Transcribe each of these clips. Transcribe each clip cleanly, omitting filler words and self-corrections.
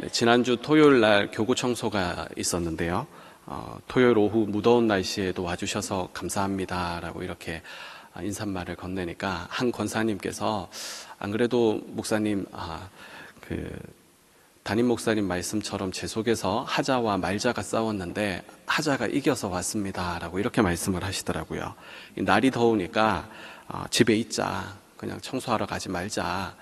네, 지난주 토요일 날 교구 청소가 있었는데요. 토요일 오후 무더운 날씨에도 와주셔서 감사합니다라고 이렇게 인사말을 건네니까 한 권사님께서 안 그래도 목사님, 담임 목사님 말씀처럼 제 속에서 하자와 말자가 싸웠는데 하자가 이겨서 왔습니다라고 이렇게 말씀을 하시더라고요. 날이 더우니까 집에 있자, 그냥 청소하러 가지 말자.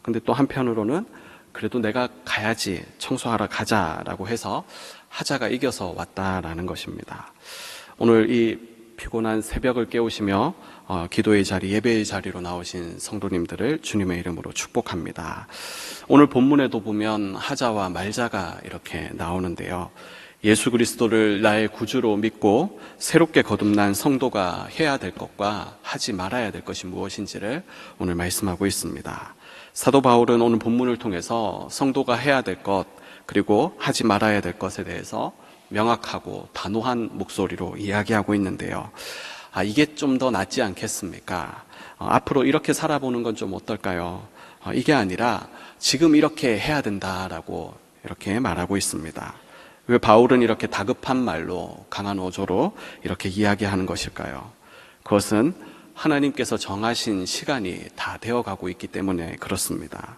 근데 또 한편으로는 그래도 내가 가야지, 청소하러 가자라고 해서 하자가 이겨서 왔다라는 것입니다. 오늘 이 피곤한 새벽을 깨우시며 기도의 자리, 예배의 자리로 나오신 성도님들을 주님의 이름으로 축복합니다. 오늘 본문에도 보면 하자와 말자가 이렇게 나오는데요. 예수 그리스도를 나의 구주로 믿고 새롭게 거듭난 성도가 해야 될 것과 하지 말아야 될 것이 무엇인지를 오늘 말씀하고 있습니다. 사도 바울은 오늘 본문을 통해서 성도가 해야 될 것, 그리고 하지 말아야 될 것에 대해서 명확하고 단호한 목소리로 이야기하고 있는데요. 이게 좀 더 낫지 않겠습니까? 앞으로 이렇게 살아보는 건 좀 어떨까요? 이게 아니라 지금 이렇게 해야 된다라고 이렇게 말하고 있습니다. 왜 바울은 이렇게 다급한 말로, 강한 어조로 이렇게 이야기하는 것일까요? 그것은 하나님께서 정하신 시간이 다 되어가고 있기 때문에 그렇습니다.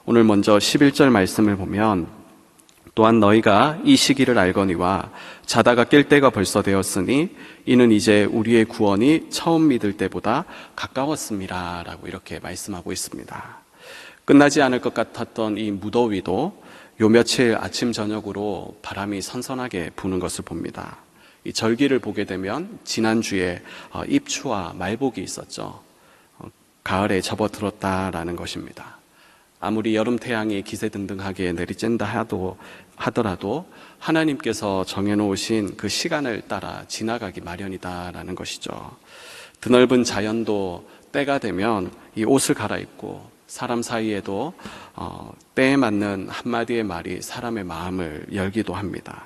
오늘 먼저 11절 말씀을 보면, 또한 너희가 이 시기를 알거니와 자다가 깰 때가 벌써 되었으니 이는 이제 우리의 구원이 처음 믿을 때보다 가까웠습니다 라고 이렇게 말씀하고 있습니다. 끝나지 않을 것 같았던 이 무더위도 요 며칠 아침 저녁으로 바람이 선선하게 부는 것을 봅니다. 이 절기를 보게 되면 지난주에 입추와 말복이 있었죠. 가을에 접어들었다라는 것입니다. 아무리 여름 태양이 기세등등하게 내리쬐다 하더라도 하나님께서 정해놓으신 그 시간을 따라 지나가기 마련이다라는 것이죠. 드넓은 자연도 때가 되면 이 옷을 갈아입고 사람 사이에도 때에 맞는 한마디의 말이 사람의 마음을 열기도 합니다.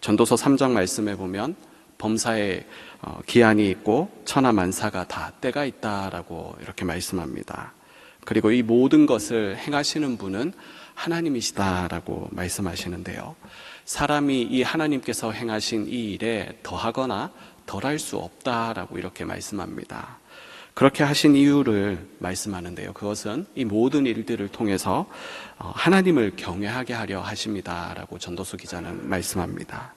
전도서 3장 말씀에 보면 범사에 기한이 있고 천하만사가 다 때가 있다라고 이렇게 말씀합니다. 그리고 이 모든 것을 행하시는 분은 하나님이시다라고 말씀하시는데요. 사람이 이 하나님께서 행하신 이 일에 더하거나 덜할 수 없다라고 이렇게 말씀합니다. 그렇게 하신 이유를 말씀하는데요. 그것은 이 모든 일들을 통해서 하나님을 경외하게 하려 하십니다라고 전도서 기자는 말씀합니다.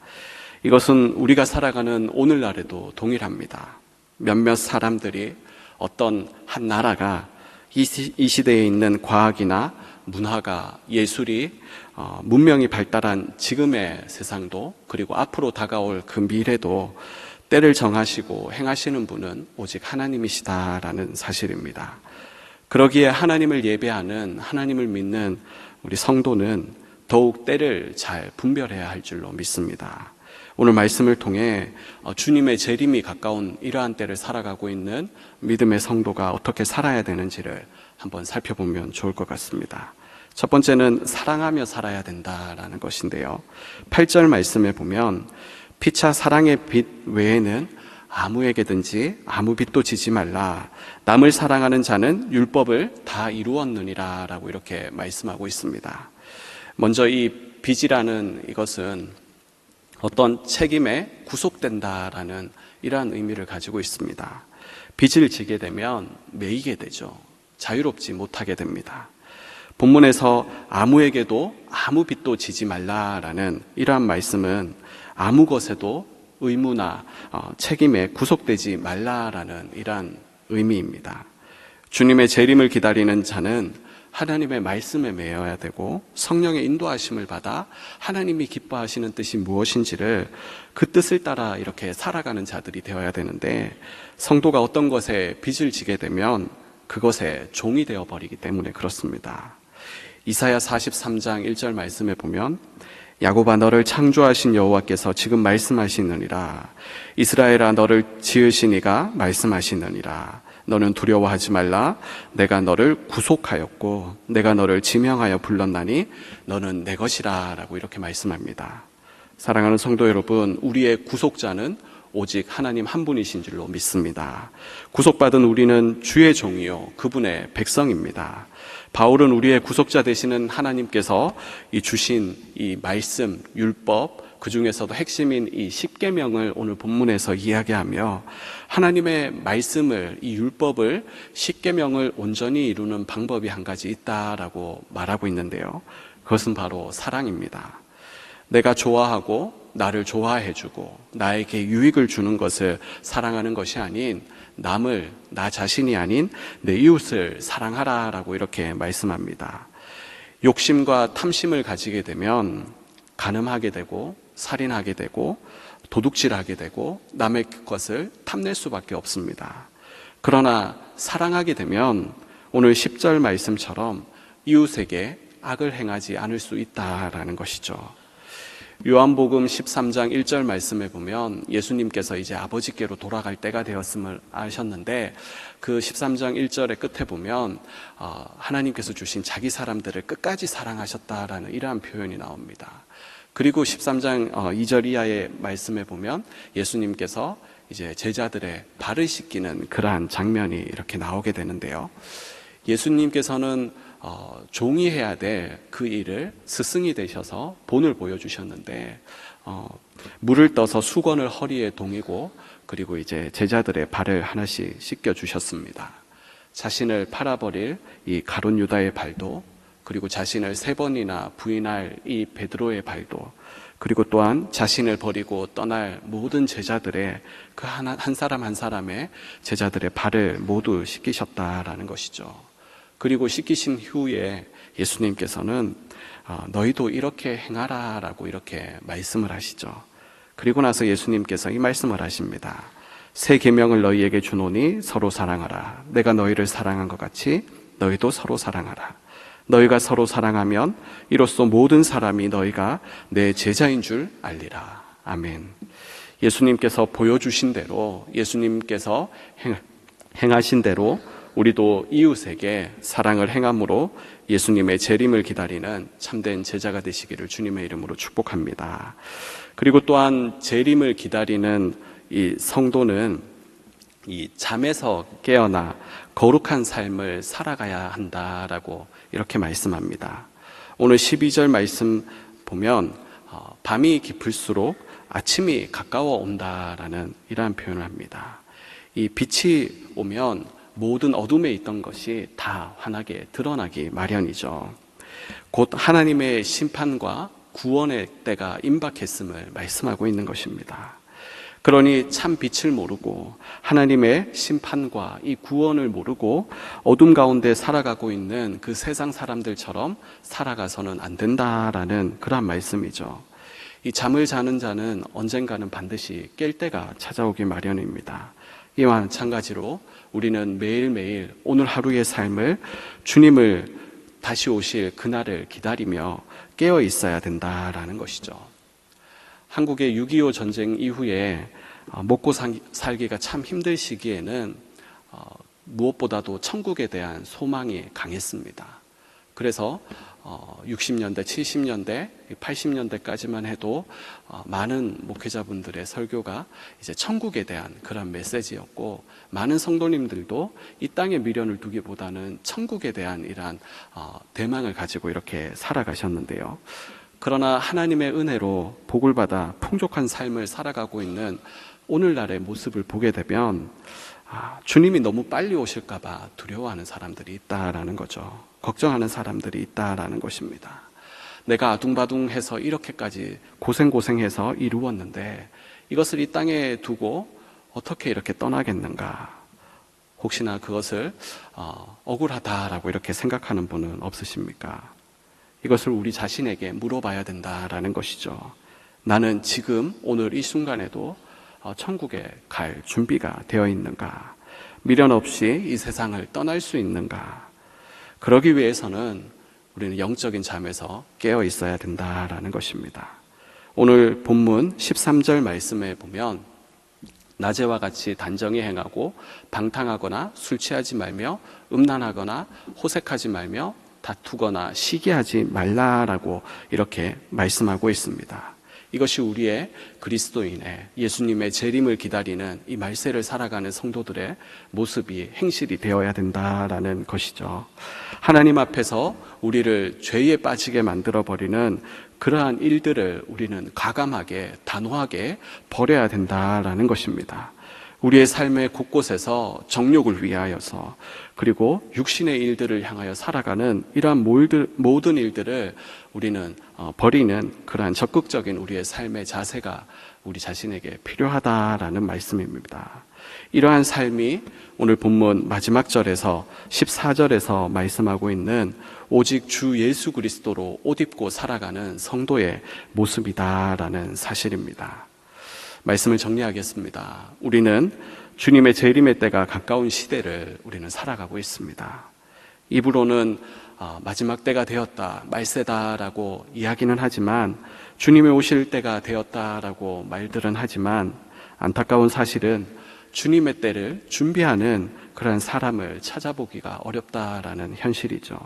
이것은 우리가 살아가는 오늘날에도 동일합니다. 몇몇 사람들이, 어떤 한 나라가 이 시대에 있는 과학이나 문화가, 예술이 문명이 발달한 지금의 세상도, 그리고 앞으로 다가올 그 미래도 때를 정하시고 행하시는 분은 오직 하나님이시다라는 사실입니다. 그러기에 하나님을 예배하는, 하나님을 믿는 우리 성도는 더욱 때를 잘 분별해야 할 줄로 믿습니다. 오늘 말씀을 통해 주님의 재림이 가까운 이러한 때를 살아가고 있는 믿음의 성도가 어떻게 살아야 되는지를 한번 살펴보면 좋을 것 같습니다. 첫 번째는 사랑하며 살아야 된다라는 것인데요. 8절 말씀에 보면 피차 사랑의 빛 외에는 아무에게든지 아무 빚도 지지 말라. 남을 사랑하는 자는 율법을 다 이루었느니라 라고 이렇게 말씀하고 있습니다. 먼저 이 빚이라는 이것은 어떤 책임에 구속된다라는 이러한 의미를 가지고 있습니다. 빚을 지게 되면 매이게 되죠. 자유롭지 못하게 됩니다. 본문에서 아무에게도 아무 빚도 지지 말라라는 이러한 말씀은 아무 것에도 의무나 책임에 구속되지 말라라는 이러한 의미입니다. 주님의 재림을 기다리는 자는 하나님의 말씀에 매여야 되고 성령의 인도하심을 받아 하나님이 기뻐하시는 뜻이 무엇인지를 그 뜻을 따라 이렇게 살아가는 자들이 되어야 되는데, 성도가 어떤 것에 빚을 지게 되면 그것에 종이 되어버리기 때문에 그렇습니다. 이사야 43장 1절 말씀에 보면 야곱아 너를 창조하신 여호와께서 지금 말씀하시느니라. 이스라엘아 너를 지으신 이가 말씀하시느니라. 너는 두려워하지 말라. 내가 너를 구속하였고 내가 너를 지명하여 불렀나니 너는 내 것이라 라고 이렇게 말씀합니다. 사랑하는 성도 여러분, 우리의 구속자는 오직 하나님 한 분이신 줄로 믿습니다. 구속받은 우리는 주의 종이요 그분의 백성입니다. 바울은 우리의 구속자 되시는 하나님께서 이 주신 이 말씀, 율법, 그 중에서도 핵심인 이 십계명을 오늘 본문에서 이야기하며 하나님의 말씀을, 이 율법을, 십계명을 온전히 이루는 방법이 한 가지 있다라고 말하고 있는데요. 그것은 바로 사랑입니다. 내가 좋아하고 나를 좋아해주고 나에게 유익을 주는 것을 사랑하는 것이 아닌 남을, 나 자신이 아닌 내 이웃을 사랑하라라고 이렇게 말씀합니다. 욕심과 탐심을 가지게 되면 간음하게 되고 살인하게 되고 도둑질하게 되고 남의 것을 탐낼 수밖에 없습니다. 그러나 사랑하게 되면 오늘 10절 말씀처럼 이웃에게 악을 행하지 않을 수 있다라는 것이죠. 요한복음 13장 1절 말씀에 보면 예수님께서 이제 아버지께로 돌아갈 때가 되었음을 아셨는데 그 13장 1절의 끝에 보면 하나님께서 주신 자기 사람들을 끝까지 사랑하셨다라는 이러한 표현이 나옵니다. 그리고 13장 2절 이하의 말씀에 보면 예수님께서 이제 제자들의 발을 씻기는 그러한 장면이 이렇게 나오게 되는데요. 예수님께서는 종이 해야 될 그 일을 스승이 되셔서 본을 보여주셨는데 물을 떠서 수건을 허리에 동이고 그리고 이제 제자들의 발을 하나씩 씻겨 주셨습니다. 자신을 팔아버릴 이 가룟 유다의 발도, 그리고 자신을 3번이나 부인할 이 베드로의 발도, 그리고 또한 자신을 버리고 떠날 모든 제자들의 그 한 사람 한 사람의 제자들의 발을 모두 씻기셨다라는 것이죠. 그리고 씻기신 후에 예수님께서는 너희도 이렇게 행하라 라고 이렇게 말씀을 하시죠. 그리고 나서 예수님께서 이 말씀을 하십니다. 새 계명을 너희에게 주노니 서로 사랑하라. 내가 너희를 사랑한 것 같이 너희도 서로 사랑하라. 너희가 서로 사랑하면 이로써 모든 사람이 너희가 내 제자인 줄 알리라. 아멘. 예수님께서 보여주신 대로, 예수님께서 행하신 대로 우리도 이웃에게 사랑을 행함으로 예수님의 재림을 기다리는 참된 제자가 되시기를 주님의 이름으로 축복합니다. 그리고 또한 재림을 기다리는 이 성도는 이 잠에서 깨어나 거룩한 삶을 살아가야 한다라고 이렇게 말씀합니다. 오늘 12절 말씀 보면 밤이 깊을수록 아침이 가까워 온다라는 이러한 표현을 합니다. 이 빛이 오면 모든 어둠에 있던 것이 다 환하게 드러나기 마련이죠. 곧 하나님의 심판과 구원의 때가 임박했음을 말씀하고 있는 것입니다. 그러니 참 빛을 모르고 하나님의 심판과 이 구원을 모르고 어둠 가운데 살아가고 있는 그 세상 사람들처럼 살아가서는 안 된다라는 그런 말씀이죠. 이 잠을 자는 자는 언젠가는 반드시 깰 때가 찾아오기 마련입니다. 이와 마찬가지로 우리는 매일매일 오늘 하루의 삶을 주님을 다시 오실 그날을 기다리며 깨어 있어야 된다라는 것이죠. 한국의 6.25 전쟁 이후에 먹고 살기가 참 힘들 시기에는 무엇보다도 천국에 대한 소망이 강했습니다. 그래서 60년대, 70년대, 80년대까지만 해도 많은 목회자분들의 설교가 이제 천국에 대한 그런 메시지였고, 많은 성도님들도 이 땅에 미련을 두기보다는 천국에 대한 이러한 대망을 가지고 이렇게 살아가셨는데요. 그러나 하나님의 은혜로 복을 받아 풍족한 삶을 살아가고 있는 오늘날의 모습을 보게 되면 주님이 너무 빨리 오실까 봐 두려워하는 사람들이 있다라는 거죠. 걱정하는 사람들이 있다라는 것입니다. 내가 아둥바둥해서 이렇게까지 고생해서 이루었는데 이것을 이 땅에 두고 어떻게 이렇게 떠나겠는가? 혹시나 그것을 억울하다라고 이렇게 생각하는 분은 없으십니까? 이것을 우리 자신에게 물어봐야 된다라는 것이죠. 나는 지금 오늘 이 순간에도 천국에 갈 준비가 되어 있는가? 미련 없이 이 세상을 떠날 수 있는가? 그러기 위해서는 우리는 영적인 잠에서 깨어 있어야 된다라는 것입니다. 오늘 본문 13절 말씀에 보면 낮에와 같이 단정히 행하고 방탕하거나 술 취하지 말며 음란하거나 호색하지 말며 다투거나 시기하지 말라라고 이렇게 말씀하고 있습니다. 이것이 우리의 그리스도인의 예수님의 재림을 기다리는 이 말세를 살아가는 성도들의 모습이 행실이 되어야 된다라는 것이죠. 하나님 앞에서 우리를 죄에 빠지게 만들어버리는 그러한 일들을 우리는 과감하게 단호하게 버려야 된다라는 것입니다. 우리의 삶의 곳곳에서 정욕을 위하여서 그리고 육신의 일들을 향하여 살아가는 이러한 모든 일들을 우리는 버리는 그러한 적극적인 우리의 삶의 자세가 우리 자신에게 필요하다라는 말씀입니다. 이러한 삶이 오늘 본문 마지막 절에서 14절에서 말씀하고 있는 오직 주 예수 그리스도로 옷 입고 살아가는 성도의 모습이다라는 사실입니다. 말씀을 정리하겠습니다. 우리는 주님의 재림의 때가 가까운 시대를 우리는 살아가고 있습니다. 입으로는 마지막 때가 되었다, 말세다라고 이야기는 하지만 주님이 오실 때가 되었다라고 말들은 하지만 안타까운 사실은 주님의 때를 준비하는 그러한 사람을 찾아보기가 어렵다라는 현실이죠.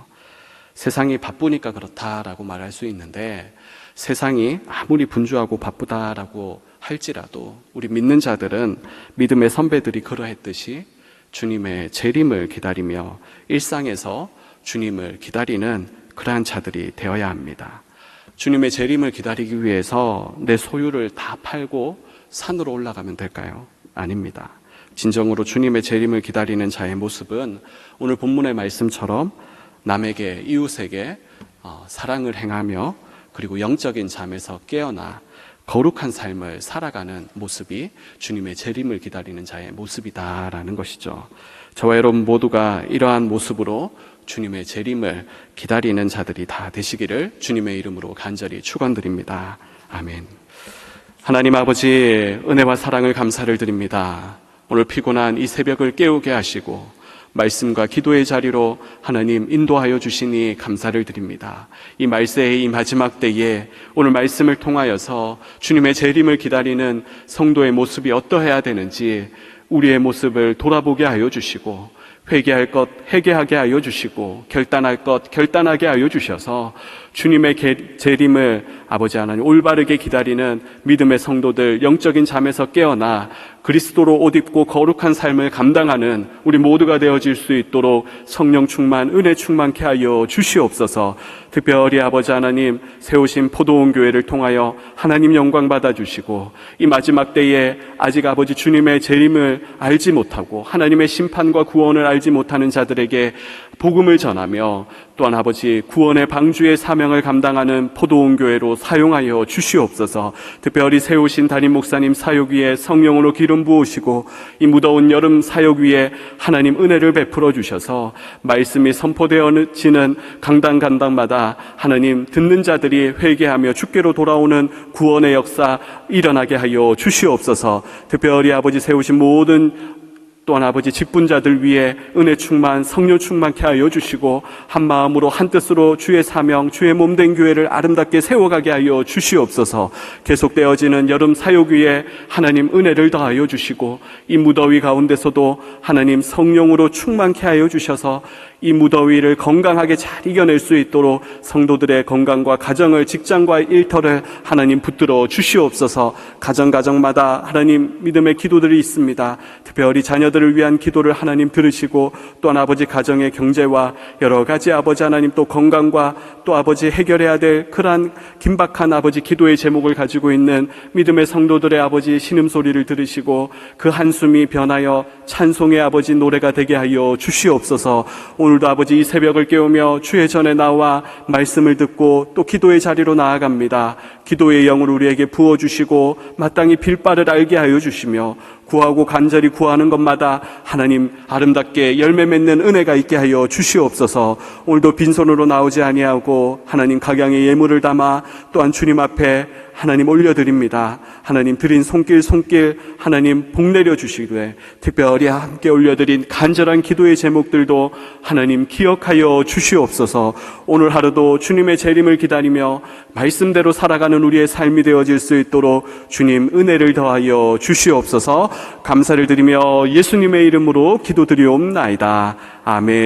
세상이 바쁘니까 그렇다라고 말할 수 있는데 세상이 아무리 분주하고 바쁘다라고 할지라도 우리 믿는 자들은 믿음의 선배들이 그러했듯이 주님의 재림을 기다리며 일상에서 주님을 기다리는 그러한 자들이 되어야 합니다. 주님의 재림을 기다리기 위해서 내 소유를 다 팔고 산으로 올라가면 될까요? 아닙니다. 진정으로 주님의 재림을 기다리는 자의 모습은 오늘 본문의 말씀처럼 남에게 이웃에게 사랑을 행하며 그리고 영적인 잠에서 깨어나 거룩한 삶을 살아가는 모습이 주님의 재림을 기다리는 자의 모습이다라는 것이죠. 저와 여러분 모두가 이러한 모습으로 주님의 재림을 기다리는 자들이 다 되시기를 주님의 이름으로 간절히 축원드립니다. 아멘. 하나님 아버지, 은혜와 사랑을 감사를 드립니다. 오늘 피곤한 이 새벽을 깨우게 하시고 말씀과 기도의 자리로 하나님 인도하여 주시니 감사를 드립니다. 이 말세의 이 마지막 때에 오늘 말씀을 통하여서 주님의 재림을 기다리는 성도의 모습이 어떠해야 되는지 우리의 모습을 돌아보게 하여 주시고 회개할 것 회개하게 하여 주시고 결단할 것 결단하게 하여 주셔서 주님의 재림을 아버지 하나님 올바르게 기다리는 믿음의 성도들 영적인 잠에서 깨어나 그리스도로 옷 입고 거룩한 삶을 감당하는 우리 모두가 되어질 수 있도록 성령 충만, 은혜 충만케 하여 주시옵소서. 특별히 아버지 하나님 세우신 포도원 교회를 통하여 하나님 영광 받아주시고 이 마지막 때에 아직 아버지 주님의 재림을 알지 못하고 하나님의 심판과 구원을 알지 못하는 자들에게 복음을 전하며 또한 아버지 구원의 방주의 사명을 감당하는 포도원 교회로 사용하여 주시옵소서. 특별히 세우신 담임 목사님 사역 위에 성령으로 기름 부으시고 이 무더운 여름 사역 위에 하나님 은혜를 베풀어 주셔서 말씀이 선포되어지는 강당마다 하나님 듣는 자들이 회개하며 주께로 돌아오는 구원의 역사 일어나게 하여 주시옵소서. 특별히 아버지 세우신 모든 또한 아버지 직분자들 위해 은혜 충만 성령 충만케 하여 주시고 한 마음으로 한 뜻으로 주의 사명 주의 몸된 교회를 아름답게 세워가게 하여 주시옵소서. 계속되어지는 여름 사역 위에 하나님 은혜를 더하여 주시고 이 무더위 가운데서도 하나님 성령으로 충만케 하여 주셔서 이 무더위를 건강하게 잘 이겨낼 수 있도록 성도들의 건강과 가정을 직장과 일터를 하나님 붙들어 주시옵소서. 가정마다 하나님 믿음의 기도들이 있습니다. 특별히 자녀들을 위한 기도를 하나님 들으시고 또한 아버지 가정의 경제와 여러 가지 아버지 하나님 또 건강과 또 아버지 해결해야 될 그러한 긴박한 아버지 기도의 제목을 가지고 있는 믿음의 성도들의 아버지 신음소리를 들으시고 그 한숨이 변하여 찬송의 아버지 노래가 되게 하여 주시옵소서. 오늘도 아버지 이 새벽을 깨우며 주의 전에 나와 말씀을 듣고 또 기도의 자리로 나아갑니다. 기도의 영을 우리에게 부어주시고 마땅히 빌 바를 알게 하여 주시며 구하고 간절히 구하는 것마다 하나님 아름답게 열매 맺는 은혜가 있게 하여 주시옵소서. 오늘도 빈손으로 나오지 아니하고 하나님 각양의 예물을 담아 또한 주님 앞에 하나님 올려드립니다. 하나님 드린 손길 하나님 복 내려주시되 특별히 함께 올려드린 간절한 기도의 제목들도 하나님 기억하여 주시옵소서. 오늘 하루도 주님의 재림을 기다리며 말씀대로 살아가는 우리의 삶이 되어질 수 있도록 주님 은혜를 더하여 주시옵소서. 감사를 드리며 예수님의 이름으로 기도드리옵나이다. 아멘.